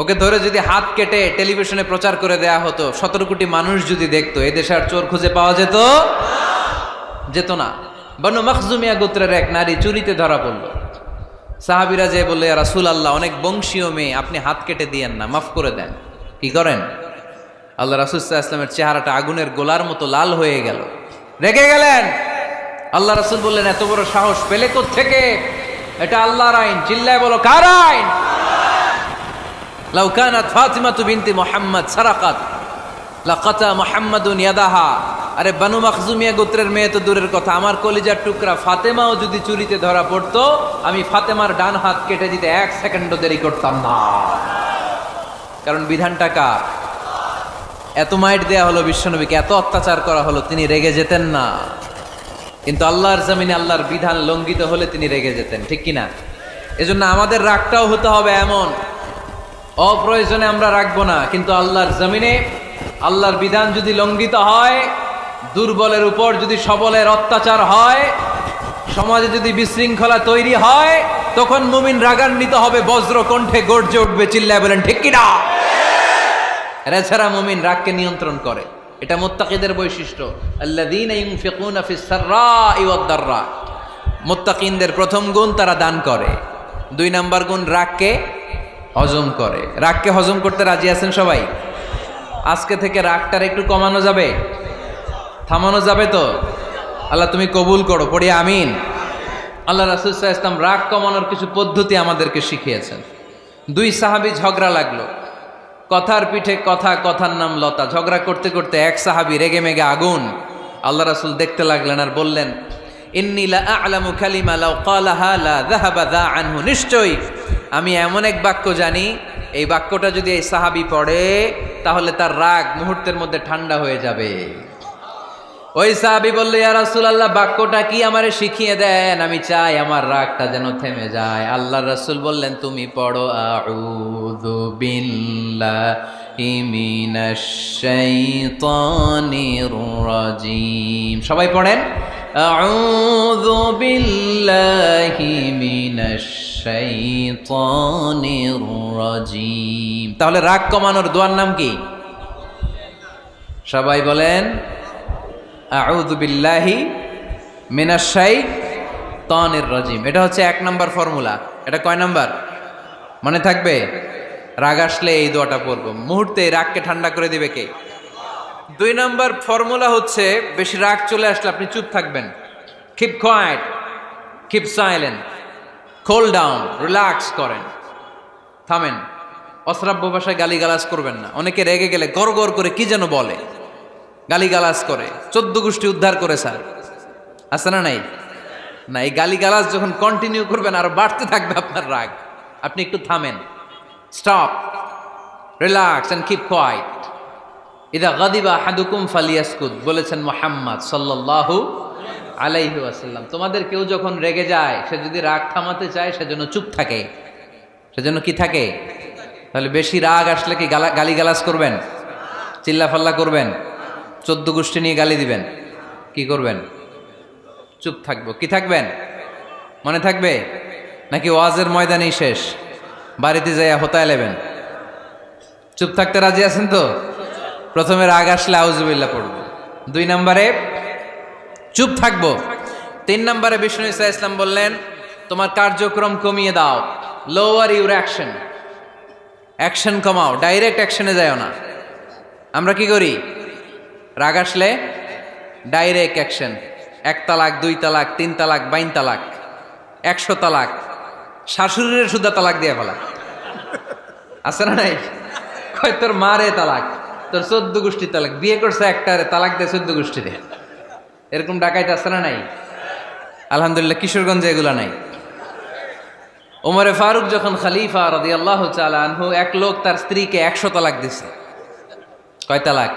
ওকে ধরে যদি হাত কেটে টেলিভিশনে প্রচার করে দেয়া হতো, 17 কোটি মানুষ যদি দেখতো, এদেশে আর চোর খুঁজে পাওয়া যেত না। বনু মখজুমিয়া গোত্রের এক নারী চুরিতে ধরা পড়ল। সাহাবীরা যে বললে, ইয়া রাসূলুল্লাহ, অনেক বংশীয় মেয়ে, আপনি হাত কেটে দিয়েন না, মাফ করে দেন। কি করেন? আল্লাহ রাসূল সাল্লাল্লাহু আলাইহি ওয়াসাল্লামের চেহারাটা আগুনের গোলার মতো লাল হয়ে গেল। রেগে গেলেন। আল্লাহ রাসূল বললেন, এত বড় সাহস পেলে কোত্থেকে? এটা আল্লাহর আইন। চিল্লায় বলো, কার আইন? লাউ কানাত ফাতিমাতু বিনতি মুহাম্মদ সারাকাত লাকাতা মুহাম্মাদুন ইয়াদাহা। আরে বনু মখজুমিয়া গোত্রের মেয়ে তো দূরের কথা, আমার কলিজার টুকরা ফাতেমাও যদি চুরিতে ধরা পড়তো, আমি ফাতেমার ডান হাত কেটে দিতে 1 সেকেন্ডও দেরি করতাম না। কারণ বিধানটা কার? এত মাইট দেয়া হলো বিশ্বনবীকে, এত অত্যাচার করা হলো, তিনি রেগে যেতেন না। কিন্তু আল্লাহর জমিনে আল্লাহর বিধান লঙ্ঘিত হলে তিনি রেগে যেতেন। ঠিক কিনা? এজন্য আমাদের রাগটাও হতে হবে এমন, অপ্রয়োজনে আমরা রাখবো না। কিন্তু আল্লাহর জমিনে আল্লাহর বিধান যদি লঙ্ঘিত হয়, দুর্বলের উপর যদি সবলের অত্যাচার হয়, সমাজে যদি বিশৃঙ্খলা তৈরি হয়, তখন মুমিন রাগান্বিত হবে, বজ্র কণ্ঠে গর্জে উঠবে। চিল্লায় বলেন ঠিক কিনা? এছাড়া মুমিন রাগকে নিয়ন্ত্রণ করে। এটা মুত্তাকিদের বৈশিষ্ট্য। আল্লাযীনা ইউনফিকুনা ফিস সাররাই ওয়াদ দাররা। মুত্তাকিনদের প্রথম গুণ, তারা দান করে। 2 নাম্বার গুণ, রাগকে হজম করে। রাগকে হজম করতে রাজি আছেন সবাই? আজকে থেকে রাগটার একটু কমানো যাবে, থামানো যাবে তো? আল্লাহ তুমি কবুল করো, পড়ি আমিন। আল্লাহ রাসূল সাল্লাল্লাহু আলাইহি ওয়াসাল্লাম রাগ কমানোর কিছু পদ্ধতি আমাদেরকে শিখিয়েছেন। 2 সাহাবী ঝগড়া লাগলো, কথার পিঠে কথা, কথার নাম লতা। ঝগড়া করতে করতে এক সাহাবী রেগে মেগে আগুন। আল্লাহ রাসূল দেখতে লাগলেন আর বললেন, ইন্নী লা আ'লামু কালিমা লাউ ক্বালাহা লা যাহাবা যা আনহু। নিশ্চয়ই আমি এমন এক বাক্য জানি, এই বাক্যটা যদি এই সাহাবী পড়ে তাহলে তার রাগ মুহূর্তের মধ্যে ঠান্ডা হয়ে যাবে। ওই সাহাবী বলল, ইয়া রাসূলুল্লাহ, বাক্যটা কি আমারে শিখিয়ে দেন, আমি চাই আমার রাগটা যেন থেমে যায়। আল্লাহর রাসূল বললেন, তুমি পড়ো আউযু বিল্লাহি মিনাশ শাইতানির রাজীম। সবাই পড়েন, আউযু বিল্লাহি মিনাশ শাইতানির রাজীম। তাহলে রাগ কমানোর দোয়ার নাম কি? সবাই বলেন, আউযু বিল্লাহি মিনাশ শাইতানির রাজীম। এটা হচ্ছে 1 নম্বর ফর্মুলা। এটা কয় নাম্বার? মনে থাকবে? রাগ আসলে এই দোয়াটা পড়বো, মুহূর্তে রাগকে ঠান্ডা করে দিবে কে? 2 নম্বর ফর্মুলা হচ্ছে, বেশি রাগ চলে আসলে আপনি চুপ থাকবেন। Keep quiet, keep silent, cool down, relax করেন, থামেন। অশ্রাব্য ভাষায় গালিগালাজ করবেন না। অনেকে রেগে গেলে গড় গড় করে কি যেন বলে, গালিগালাজ করে, 14 গোষ্ঠী উদ্ধার করে স্যার, আছে না নাই? না, এই গালিগালাজ যখন কন্টিনিউ করবেন আরো বাড়তে থাকবে আপনার রাগ। আপনি একটু থামেন, stop, relax and keep quiet. ইদা গাদিবা আহাদুকুম ফালিয়াসকুত, বলেছেন মুহাম্মদ সাল্লাল্লাহু আলাইহি ওয়াসাল্লাম। তোমাদের কেউ যখন রেগে যায়, সে যদি রাগ থামাতে চায় সেজন্য চুপ থাকে। সেজন্য কি থাকে? তাহলে বেশি রাগ আসলে কি গালিগালাজ করবেন, চিল্লাফাল্লা করবেন, 14 গোষ্ঠী নিয়ে গালি দিবেন? কি করবেন? চুপ থাকবো। কি থাকবেন? মনে থাকবে নাকি ওয়াজের ময়দানেই শেষ, বাড়িতে যাইয়া হোতায় লেবেন? চুপ থাকতে রাজি আছেন তো? প্রথমে রাগ আসলে আউযুবিল্লাহ পড়বো, 2 নম্বরে চুপ থাকবো, 3 নম্বরে বিষ্ণু ঈসা ইসলাম বললেন তোমার কার্যক্রম কমিয়ে দাও, লোয়ার ইউর অ্যাকশন, অ্যাকশন কমাও, ডাইরেক্ট অ্যাকশনে যাও না। আমরা কি করি? রাগ আসলে ডাইরেক্ট অ্যাকশন, 1 তালাক, 2 তালাক, 3 তালাক, 22 তালাক, 100 তালাক, শাশুড়ির সুদ্ধা তালাক দিয়ে ফেলা, আছে না নাই? কয় তোর মারে তালাক, তোর 14 গোষ্ঠী তালাক, বিয়ে করছে একটারে তালাক দিয়ে 14 গোষ্ঠীরে, এরকম ডাকাইতে আছে না নাই? আলহামদুলিল্লাহ কিশোরগঞ্জে এগুলা নাই। ওমরে ফারুক যখন খলিফা রাদিয়াল্লাহু তাআলা আনহু, এক লোক তার স্ত্রীকে 100 তালাক দিছে। কয় তালাক?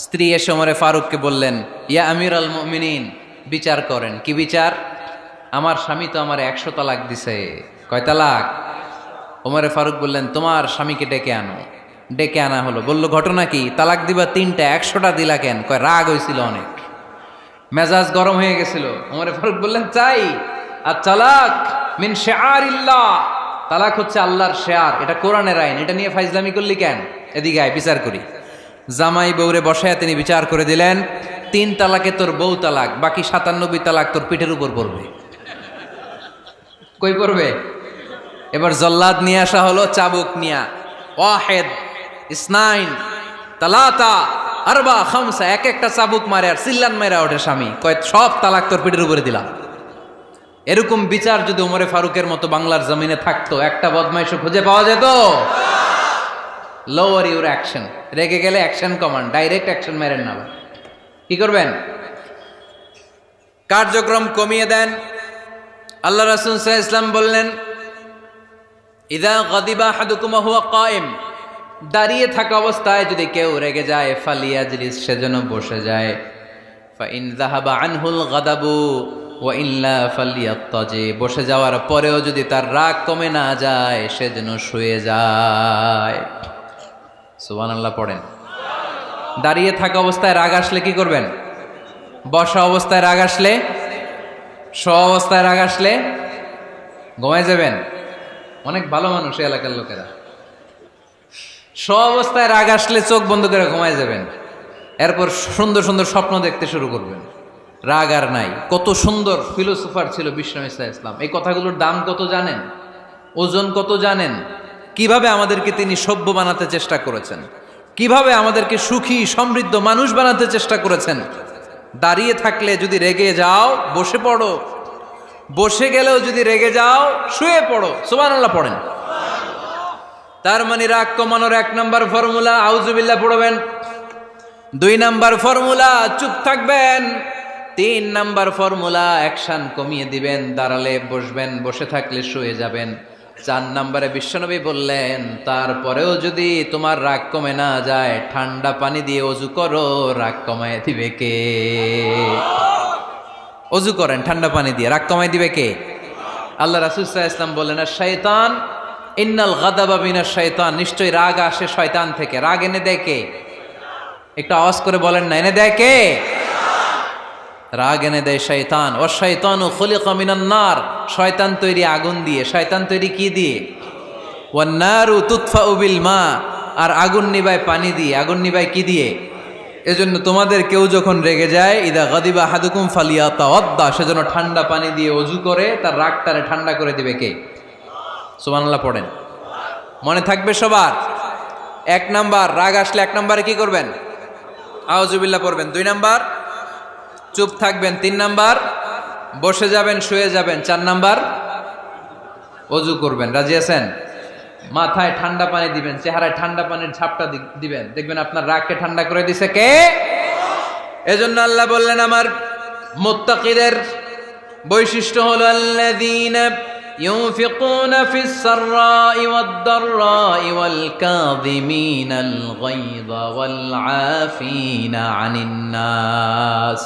স্ত্রী এসে ওমরে ফারুককে বললেন, ইয়া আমিরুল মুমিনিন, বিচার করেন। কি বিচার? আমার স্বামী তো আমার 100 তালাক দিছে। কয় তালাক? ওমরে ফারুক বললেন, তোমার স্বামীকে ডেকে আনো। ডেকে আনা হলো। বলল, ঘটনা কি? তালাক দিবা 3টা, 100টা দিলা কেন? কয় রাগ হয়েছিল অনেক, মেজাজ গরম হয়ে গেছিল। ওমরে ফারুক বললেন, চাই আর তালাক মিন শিআরিল্লাহ, তালাক হচ্ছে আল্লাহর শিআর, এটা কোরআনের আইন, এটা নিয়ে ফাইজলামি করলি কেন? এদিকে আয়, বিচার করি। জামাই বউরে বসায় তিনি বিচার করে দিলেন, 3 তালাকে তোর বউ তালাক, বাকি 97 তালাক তোর পিঠের উপর পড়বে। কই পড়বে? এবার জল্লাদ নিয়ে আসা হলো, চাবুক নিয়া, ওয়াহেদ, ইসনাইন, তালাতা, আরবা, খামসা, এক একটা চাবুক মারে আর চিল্লান মেরা ওঠে স্বামী, কয় সব তালাক তোর পিঠের উপরে দিলাম। এরকম বিচার যদি ওমরে ফারুকের মতো বাংলার জমিনে থাকতো, একটা বদমাইশও খুঁজে পাওয়া যেত? লোয়ার ইউর অ্যাকশন, রেগে গেলে অ্যাকশন কমান, ডাইরেক্ট অ্যাকশন মেরেন না। কি করবেন? কার্যক্রম কমিয়ে দেন। আল্লাহ রাসূল সাল্লাল্লাহু আলাইহি ওয়াসাল্লাম বললেন, ইযা গাদিবা আহাদুকুম ওয়া হুয়া কায়েম, দাঁড়িয়ে থাকা অবস্থায় যদি কেউ রেগে যায়, ফালিয়াজলিস, সেজন্য বসে যায়। ফা ইন যাহাবা আনহুল গাদাবু ওয়া ইল্লা ফালিয়াত্তাজি, বসে যাওয়ার পরেও যদি তার রাগ কমে না যায়, সেজন্য শুয়ে যায়। সুবহানাল্লাহ পড়েন। দাঁড়িয়ে থাকা অবস্থায় রাগ আসলে কি করবেন? বসা অবস্থায় রাগ আসলে, শোয়া অবস্থায় রাগ আসলে ঘুমায় যাবেন। অনেক ভালো মানুষ এই এলাকার লোকেরা। শোয়া অবস্থায় রাগ আসলে চোখ বন্ধ করে ঘুমায় যাবেন, এরপর সুন্দর সুন্দর স্বপ্ন দেখতে শুরু করবেন। রাগ আর নাই। কত সুন্দর ফিলোসোফার ছিল বিষ্ণু ঈসা ইসলাম। এই কথাগুলোর দাম কত জানেন? ওজন কত জানেন? কিভাবে আমাদেরকে তিনি সভ্য বানাতে চেষ্টা করেছেন, কিভাবে আমাদেরকে সুখী সমৃদ্ধ মানুষ বানাতে চেষ্টা করেছেন। দাঁড়িয়ে থাকলে যদি রেগে যাও, বসে পড়ো। বসে গেলেও যদি রেগে যাও, শুয়ে পড়ো। সুবহানাল্লাহ পড়েন। তার মানে রাগ কমানোর 1 নম্বর ফর্মুলা আউযুবিল্লাহ পড়বেন, 2 নম্বর ফর্মুলা চুপ থাকবেন, 3 নম্বর ফর্মুলা অ্যাকশন কমিয়ে দিবেন, দাঁড়ালে বসবেন, বসে থাকলে শুয়ে যাবেন। 4 নম্বরে বিশ্বনবী বললেন, তারপরেও যদি তোমার রাগ কমে না যায়, ঠান্ডা পানি দিয়ে ওযু করো, রাগ কমায় দিবে কে? ওযু করেন ঠান্ডা পানি দিয়ে, রাগ কমায় দিবে কে? আল্লাহ রাসূল সাল্লাল্লাহু আলাইহি ওয়াসাল্লাম বললেন, শাইতান ইন্নাল গাদাবা মিনাশ শাইতান, নিশ্চয়ই রাগ আসে শয়তান থেকে। রাগ এনে দেয় কে? একটু আওয়াজ করে বলেন না, এনে দেয় কে? রাগ এনে দেয় শয়তান। ও শয়তানু খুলিকা মিনান নার, শয়তান তৈরি আগুন দিয়ে। শয়তান তৈরি কি দিয়ে? ওয়ান নারু তুতফাউ বিল মা, আর আগুন নিবায় পানি দিয়ে। আগুন নিবায় কি দিয়ে? এজন্য তোমাদের কেউ যখন রেগে যায়, ইদা গাদিবা আহাদুকুম ফালিয়াতাওয়াদ্দা, সেজন্য ঠান্ডা পানি দিয়ে ওযু করে তার রাগটারে ঠান্ডা করে দিবে কে? সুবহানাল্লাহ পড়েন। মনে থাকবে সবার? 1 নাম্বার, রাগ আসলে 1 নাম্বারে কি করবেন? আউযুবিল্লাহ পড়বেন। 2 নাম্বার, চুপ থাকবেন। 3 নাম্বার, বসে যাবেন, শুয়ে যাবেন। 4 নাম্বার, ওযু করবেন। রাজি আছেন? মাথায় ঠান্ডা পানি দিবেন, চেহারায় ঠান্ডা পানির ঝাপটা দিবেন, দেখবেন আপনার রাগকে ঠান্ডা করে দিছে কে? এজন্য আল্লাহ বললেন আমার মুত্তাকিদের বৈশিষ্ট্য হলো আল্লাযীনা ইউনফিকুনা ফিস সাররাই ওয়াদ দাররাই ওয়াল কাযিমিনাল গায়যা ওয়াল আফিনা আনিন নাস।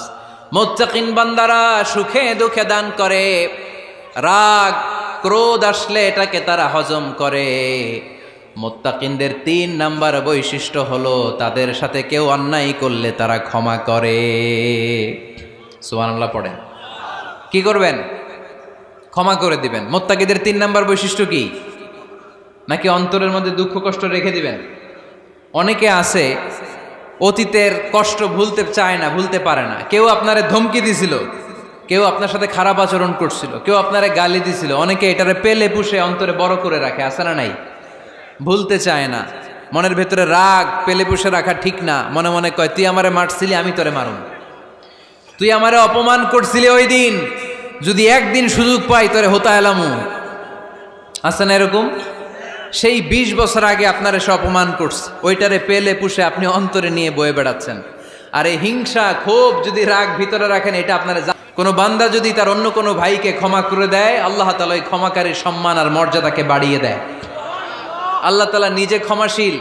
মুত্তাকিন বান্দারা সুখে দুঃখে দান করে, রাগ ক্রোধ আসলে এটাকে তারা হজম করে। মুত্তাকিনদের 3 নাম্বার বৈশিষ্ট্য হলো তাদের সাথে কেউ অন্যায় করলে তারা ক্ষমা করে। সুবহানাল্লাহ পড়েন। কি করবেন? ক্ষমা করে দিবেন। মুত্তাকিদের 3 নাম্বার বৈশিষ্ট্য কি? নাকি অন্তরের মধ্যে দুঃখ কষ্ট রেখে দিবেন? অনেকে আছে অতীতের কষ্ট ভুলতে চায় না, ভুলতে পারে না। কেউ আপনারে ধমকি দিছিল, কেউ আপনার সাথে খারাপ আচরণ করছিল, কেউ আপনারে গালি দিছিল, অনেকে এটারে পেলে পুষে অন্তরে বড় করে রাখে, আছে না নাই? ভুলতে চায় না। মনের ভেতরে রাগ পেলে পুষে রাখা ঠিক না। মনে মনে কয় তুই আমারে মারছিলি, আমি তোরে মারুম। তুই আমারে অপমান করছিলি ওই দিন, যদি একদিন সুযোগ পাই তোরে হতা এলামু। আছে না এরকম? সেই 20 বছর আগে আপনারে সে অপমান করছে, ওইটারে পেলে পুষে আপনি অন্তরে নিয়ে বয়ে বেড়াচ্ছেন। আর এই হিংসা ক্ষোভ যদি রাগ ভিতরে রাখেন, এটা আপনারা কোনো বান্দা যদি তার অন্য কোনো ভাইকে ক্ষমা করে দেয়, আল্লাহ তাআলা ওই ক্ষমাকারীর সম্মান আর মর্যাদাকে বাড়িয়ে দেয়। আল্লাহ তাআলা নিজে ক্ষমাশীল,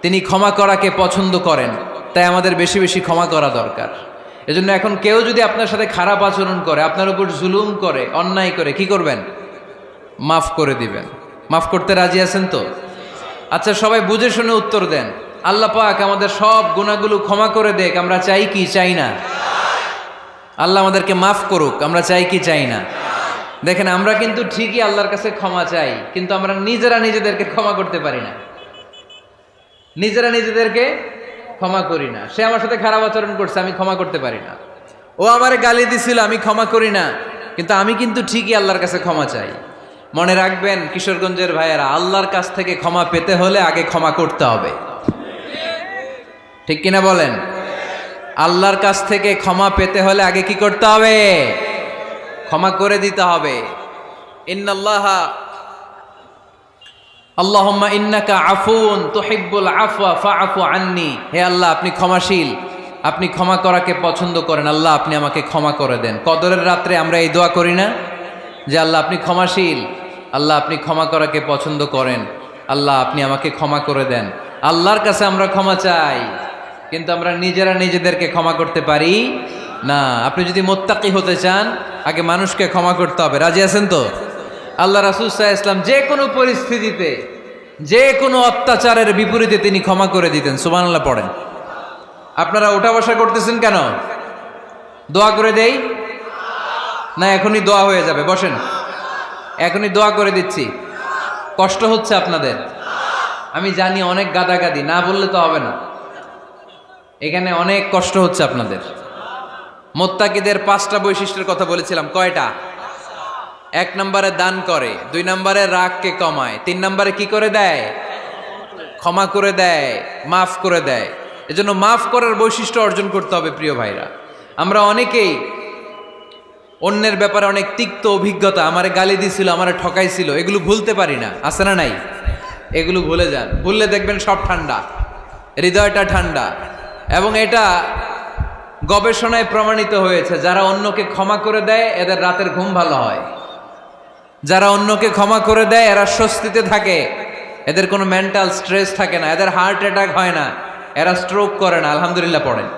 তিনি ক্ষমা করাকে পছন্দ করেন। তাই আমাদের বেশি বেশি ক্ষমা করা দরকার। এজন্য এখন কেউ যদি আপনার সাথে খারাপ আচরণ করে, আপনার উপর জুলুম করে, অন্যায় করে, কি করবেন? মাফ করে দিবেন। মাফ করতে রাজি আছেন তো? আচ্ছা, সবাই বুঝে শুনে উত্তর দেন। আল্লাহ পাক আমাদের সব গুনাহগুলো ক্ষমা করে দেখ, আমরা চাই কি চাই না? আল্লাহ আমাদেরকে মাফ করুক, আমরা চাই কি চাই না? দেখেন, আমরা কিন্তু ঠিকই আল্লাহর কাছে ক্ষমা চাই, কিন্তু আমরা নিজেরা নিজেদেরকে ক্ষমা করতে পারি না। নিজেরা নিজেদেরকে ক্ষমা করি না। সে আমার সাথে খারাপ আচরণ করছে, আমি ক্ষমা করতে পারি না। ও আমারে গালি দিছিল, আমি ক্ষমা করি না, কিন্তু আমি কিন্তু ঠিকই আল্লাহর কাছে ক্ষমা চাই। মনে রাখবেন কিশোরগঞ্জের ভাইয়েরা, আল্লাহর কাছ থেকে ক্ষমা পেতে হলে আগে ক্ষমা করতে হবে। ঠিক কিনা বলেন? আল্লাহর কাছ থেকে ক্ষমা পেতে হলে আগে কি করতে হবে? ক্ষমা করে দিতে হবে। ইন্নাল্লাহা আল্লাহুম্মা ইন্নাকা আফুন তুহিব্বুল আফওয়া ফাআফু আন্নি। হে আল্লাহ, আপনি ক্ষমাশীল, আপনি ক্ষমা করাকে পছন্দ করেন। আল্লাহ, আপনি আমাকে ক্ষমা করে দেন। কদরের রাত্রে আমরা এই দোয়া করি না যে আল্লাহ আপনি ক্ষমাশীল, আল্লাহ আপনি ক্ষমা করাকে পছন্দ করেন, আল্লাহ আপনি আমাকে ক্ষমা করে দেন। আল্লাহর কাছে আমরা ক্ষমা চাই, কিন্তু আমরা নিজেরা নিজেদেরকে ক্ষমা করতে পারি না। আপনি যদি মুত্তাকি হতে চান, আগে মানুষকে ক্ষমা করতে হবে। রাজি আছেন তো? আল্লাহ রাসূল সাল্লাল্লাহু আলাইহি ওয়াসাল্লাম যে কোনো পরিস্থিতিতে, যে কোনো অত্যাচারের বিপরীতে তিনি ক্ষমা করে দিতেন। সুবহানাল্লাহ পড়েন। আপনারা ওঠা বসা করতেছেন কেন? দোয়া করে দেই না? এখনই দোয়া হয়ে যাবে, বসেন। এখনই দোয়া করে দিচ্ছি। কষ্ট হচ্ছে আপনাদের? আমি জানি অনেক গাদাগাদি, না বললে তো হবে না। এখানে অনেক কষ্ট হচ্ছে আপনাদের। মুত্তাকিদের 5টা বৈশিষ্ট্যের কথা বলেছিলাম, কয়টা? 1 নম্বরে দান করে, 2 নম্বরে রাগকে কমায়, 3 নম্বরে কি করে দেয়? ক্ষমা করে দেয়, মাফ করে দেয়। এজন্য মাফ করার বৈশিষ্ট্য অর্জন করতে হবে প্রিয় ভাইরা। আমরা অনেকেই অন্যের ব্যাপারে অনেক তিক্ত অভিজ্ঞতা, আমারে গালি দিছিল, আমারে ঠকাইছিল, এগুলো ভুলতে পারি না। আছে না নাই? এগুলো ভুলে যান। ভুললে দেখবেন সব ঠান্ডা, হৃদয়টা ঠান্ডা। এবং এটা গবেষণায় প্রমাণিত হয়েছে, যারা অন্যকে ক্ষমা করে দেয় এদের রাতের ঘুম ভালো হয়। যারা অন্যকে ক্ষমা করে দেয় এরা স্বস্তিতে থাকে, এদের কোনো মেন্টাল স্ট্রেস থাকে না, এদের হার্ট অ্যাটাক হয় না, এরা স্ট্রোক করে না। আলহামদুলিল্লাহ পড়েন।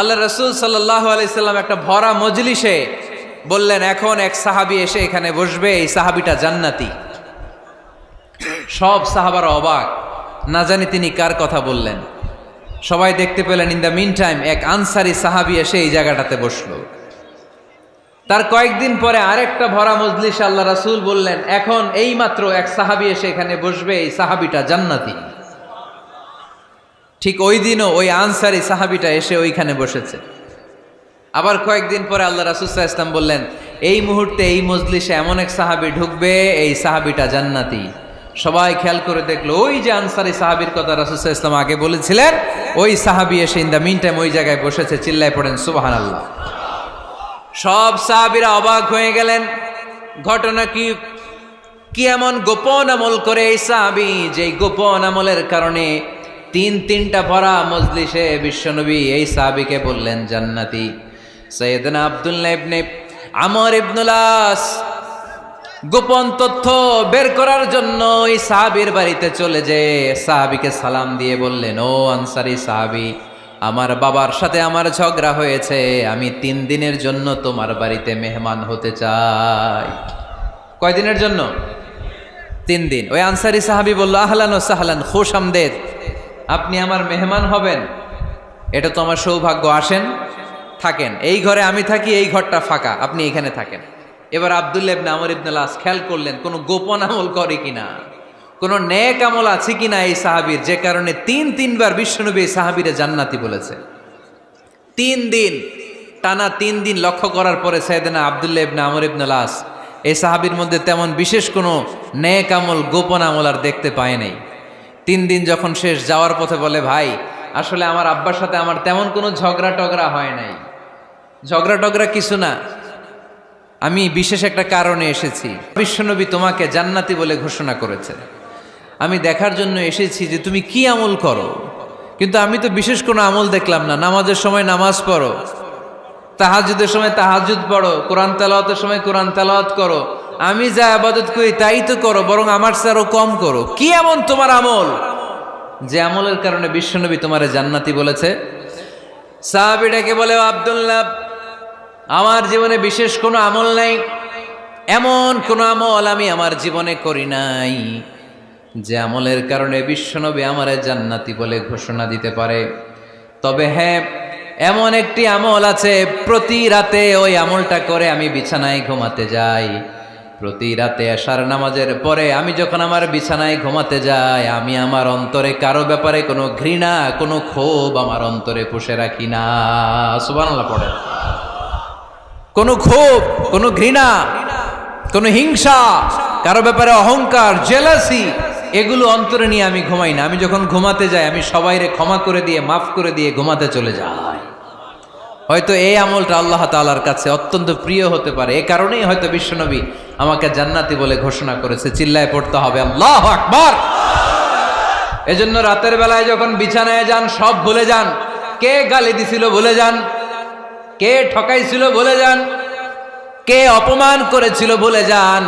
আল্লাহ রাসূল সাল্লাল্লাহু আলাইহি সাল্লাম একটা ভরা মজলিসে বললেন, এখন এক সাহাবী এসে এখানে বসবে, এই সাহাবীটা জান্নাতি। সব সাহাবারা অবাক, না জানি তিনি কার কথা বললেন। সবাই দেখতে পেলেন ইন দ্য মিন টাইম এক আনসারি সাহাবী এসে এই জায়গাটাতে বসলো। তার কয়েকদিন পরে আরেকটা ভরা মজলিসে আল্লাহ রাসূল বললেন, এখন এই মাত্র এক সাহাবী এসে এখানে বসবে, এই সাহাবীটা জান্নাতি। ঠিক ওই দিনও ওই আনসারি সাহাবীটা এসে ওইখানে বসেছে। আবার কয়েকদিন পরে আল্লাহ রাসূল সাল্লাল্লাহু আলাইহি ওয়াসাল্লাম বললেন, এই মুহূর্তে এই মজলিসে এমন এক সাহাবী ঢুকবে, এই সাহাবীটা জান্নাতি। সবাই খেয়াল করে দেখলো ওই যে আনসারী সাহাবীর কথা রাসূল সাল্লাল্লাহু আলাইহি ওয়াসাল্লাম আগে বলেছিলেন, ওই সাহাবী এসে ইন দ্য মিন টাইম ওই জায়গায় বসেছে। চিল্লায় পড়েন সুবহানাল্লাহ। সব সাহাবীরা অবাক হয়ে গেলেন। ঘটনা কি এমন গোপন আমল করে এই সাহাবী, যেই গোপন আমলের কারণে তিনটা ভরা মজলিসে বিশ্বনবী এই সাহাবীকে বললেন জান্নাতি। সাইয়েদনা আব্দুল্লাহ ইবনে আমর ইবনুল আস গোপন তথ্য বের করার জন্য এই সাহাবীর বাড়িতে চলে যেয়ে সাহাবীকে সালাম দিয়ে বললেন, ও আনসারী সাহাবী, আমার বাবার সাথে আমার ঝগড়া হয়েছে, আমি 3 দিনের জন্য তোমার বাড়িতে মেহমান হতে চাই। কয়দিনের জন্য? 3 দিন। ওই আনসারী সাহাবী বলল, আহলান ও সাহলান, খুশ আমদেদ, আপনি আমার মেহমান হবেন, এটা তো আমার সৌভাগ্য। আসেন, থাকেন, এই ঘরে আমি থাকি, এই ঘরটা ফাঁকা, আপনি এখানে থাকেন। এবার আব্দুল্লাহ ইবনে আমর ইবনুল আস খেয়াল করলেন কোনো গোপন আমল করে কিনা, কোনো নেক আমল আছে কিনা এই সাহাবীর, যে কারণে 3বার বিশ্বনবী এই সাহাবীরে জান্নাতি বলেছে। 3 দিন টানা 3 দিন লক্ষ্য করার পরে সাইয়েদনা আব্দুল্লাহ ইবনে আমর ইবনুল আস এই সাহাবীর মধ্যে তেমন বিশেষ কোনো নেক আমল, গোপন আমল আর দেখতে পায় নাই। 3 দিন যখন শেষ, যাওয়ার পথে বলে, ভাই আসলে আমার আব্বার সাথে আমার তেমন কোনো ঝগড়া টগড়া হয় নাই, ঝগড়া টগড়া কিছু না, আমি বিশেষ একটা কারণে এসেছি। বিশ্বনবী তোমাকে জান্নাতি বলে ঘোষণা করেছে, আমি দেখার জন্য এসেছি যে তুমি কি আমল করো, কিন্তু আমি তো বিশেষ কোনো আমল দেখলাম না। নামাজের সময় নামাজ পড়ো, তাহাজ্জুদের সময় তাহাজ্জুদ পড়ো, কোরআন তেলাওয়াতের সময় কোরআন তেলাওয়াত করো, আমি যা ইবাদত করি তাই তো করো, বরং আমার চেয়ে আরো কম করো। কি এমন তোমার আমল যে আমলের কারণে বিশ্বনবী তোমারে জান্নাতি বলেছে? সাহাবীটাকে বলে, আব্দুল্লাহ, আমার জীবনে বিশেষ কোনো আমল নাই, এমন কোনো আমল আমি আমার জীবনে করি নাই যে আমলের কারণে বিশ্বনবী আমারে জান্নাতি বলে ঘোষণা দিতে পারে। তবে হ্যাঁ, এমন একটি আমল আছে, প্রতি রাতে ওই আমলটা করে আমি বিছানায় ঘুমাতে যাই। প্রতি রাতে এশার নামাজের পরে আমি যখন আমার বিছানায় ঘুমাতে যাই, আমি আমার অন্তরে কারো ব্যাপারে কোনো ঘৃণা, কোনো ক্ষোভ আমার অন্তরে পুষে রাখি না। সুবহানাল্লাহ পড়ে। কোনো ক্ষোভ, কোনো ঘৃণা, কোনো হিংসা, কারো ব্যাপারে অহংকার, জেলাসি, এগুলো অন্তরে নিয়ে আমি ঘুমাই না। আমি যখন ঘুমাতে যাই, আমি সবাইরে ক্ষমা করে দিয়ে, মাফ করে দিয়ে ঘুমাতে চলে যাই। হয়তো এই আমলটা আল্লাহ তাআলার কাছে অত্যন্ত প্রিয় হতে পারে, এই কারণেই হয়তো বিশ্বনবী আমাকে জান্নাতি বলে ঘোষণা করেছে। চিল্লায় পড়তে হবে আল্লাহু আকবার। এজন্য রাতের বেলায় যখন বিছানায় যান, সব ভুলে যান। কে গালি দিছিল ভুলে যান, কে ঠকাইছিল ভুলে যান, কে অপমান করেছিল ভুলে যান,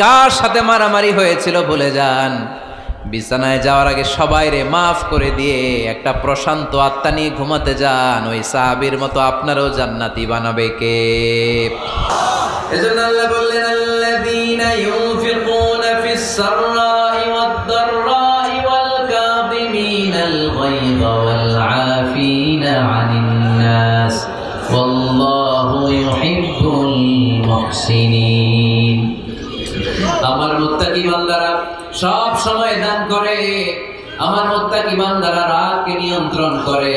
কার সাথে মারামারি হয়েছিল ভুলে যান। বিছানায় যাওয়ার আগে সবাইরে মাফ করে দিয়ে একটা প্রশান্ত আত্মা নিয়ে ঘুমাতে যান। ওই সাহাবীর মতো আপনারও জান্নাতি বানাবে কে? এজন্য আল্লাহ বললেন, আল্লাযীনা ইউনফিকুনা ফিস সাররাই ওয়াদ দাররাই ওয়াল কাযিমিনাল গায়যা ওয়াল আফিনা আনিন নাস ওয়াল্লাহু ইউহিব্বুল মুহসিনিন। আমার মুত্তাকি বান্দারা সব সময় দান করে, আমার মুত্তাকি বান্দারা রাগকে নিয়ন্ত্রণ করে,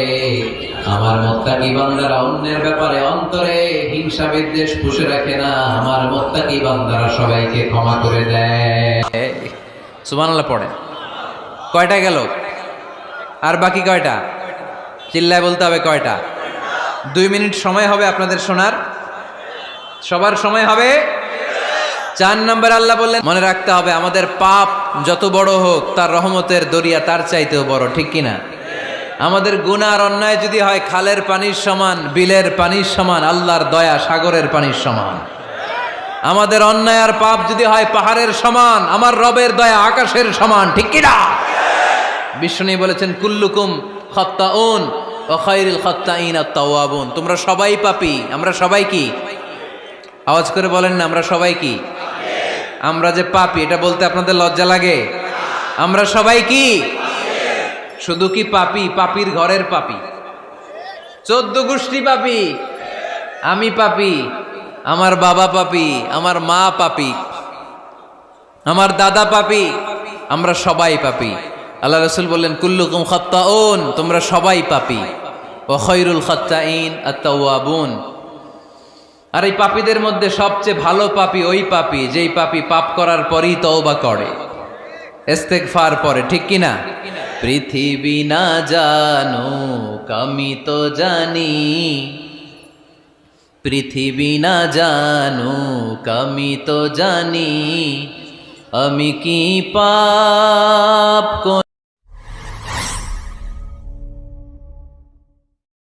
আমার মুত্তাকি বান্দারা অন্যের ব্যাপারে অন্তরে হিংসা বিদ্বেষ পুষে রাখে না, আমার মুত্তাকি বান্দারা সবাইকে ক্ষমা করে দেয়। সুবহানাল্লাহ পড়ে। কয়টা গেল? আর বাকি কয়টা? চিল্লায় বলতে হবে কয়টা? 2 মিনিট সময় হবে আপনাদের শোনার। সবার সময় হবে। 4 নম্বর আল্লাহ বললেন, মনে রাখতে হবে আমাদের পাপ যত বড় হোক, তার রহমতের দরিয়া তার চাইতেও বড়, ঠিক কিনা? আমাদের গুনাহ আর অন্যায় যদি হয় খালের পানির সমান, বিলের পানির সমান, আল্লাহর দয়া সাগরের পানির সমান। আমাদের অন্যায় আর পাপ যদি হয় পাহাড়ের সমান, আমার রবের দয়া আকাশের সমান, ঠিক কিনা? বিষ্ণু বলেছেন, কুল্লুকুম খাত্তাউন ওয়া খায়রুল খাত্তাইন আত-তাওয়াবুন। তোমরা সবাই পাপী। আমরা সবাই কি? আওয়াজ করে বলেন না, আমরা সবাই কি? আমরা যে পাপী, এটা বলতে আপনাদের লজ্জা লাগে? আমরা সবাই কি? শুধু কি পাপী? পাপীর ঘরের পাপী, 14 গোষ্ঠী পাপী। আমি পাপী, আমার বাবা পাপী, আমার মা পাপী, আমার দাদা পাপী, আমরা সবাই পাপী। আল্লাহ রাসূল বললেন, কুল্লুকুম খাত্তাউন, তোমরা সবাই পাপী, ওয়া খায়রুল খাত্তাইন আত-তাওয়াবুন। আর এই পাপীদের মধ্যে সবচেয়ে ভালো পাপী ওই পাপী যেই পাপী পাপ করার পরই তওবা করে। ইস্তেগফার পরে, ঠিক কিনা? পৃথিবী না জানুক আমি তো জানি, পৃথিবী না জানুক আমি তো জানি, আমি কি পাপ